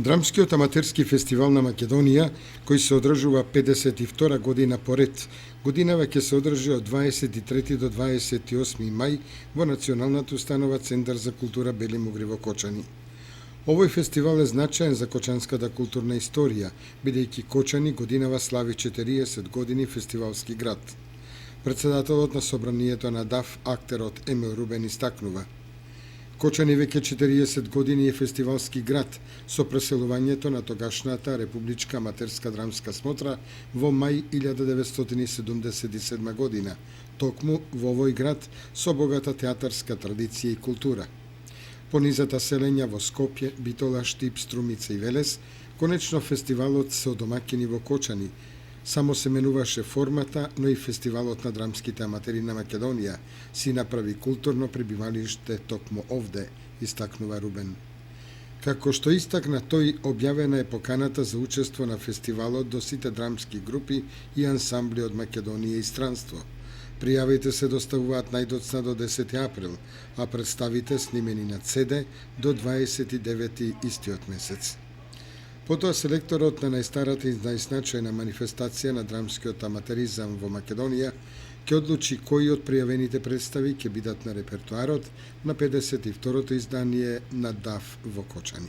Драмскиот аматерски фестивал на Македонија, кој се одржува 52 година поред, годинава ќе се одржи од 23 до 28 мај во Националната установа Центар за култура Бели Мугри во Кочани. Овој фестивал е значаен за кочанската културна историја, бидејќи Кочани годинава слави 40 години фестивалски град. Председателот на собранието на ДАФ, актерот Емил Рубен, истакнува: Кочани веќе 40 години е фестивалски град со преселувањето на тогашната Републичка аматерска драмска смотра во мај 1977 година, токму во овој град со богата театарска традиција и култура. По низата селења во Скопје, Битола, Штип, Струмица и Велес, конечно фестивалот се одомакини во Кочани. Само се менуваше формата, но и фестивалот на драмските аматери на Македонија си направи културно пребивалиште токму овде, истакнува Рубен. Како што истакна тој, објавена е поканата за учество на фестивалот до сите драмски групи и ансамбли од Македонија и странство. Пријавите се доставуваат најдоцна до 10 април, а представите снимени на CD до 29 истиот месец. Потоа селекторот на најстарата и најзначајна манифестација на драмскиот аматеризам во Македонија ќе одлучи кои од пријавените представи ќе бидат на репертоарот на 52-то издание на ДАФ во Кочани.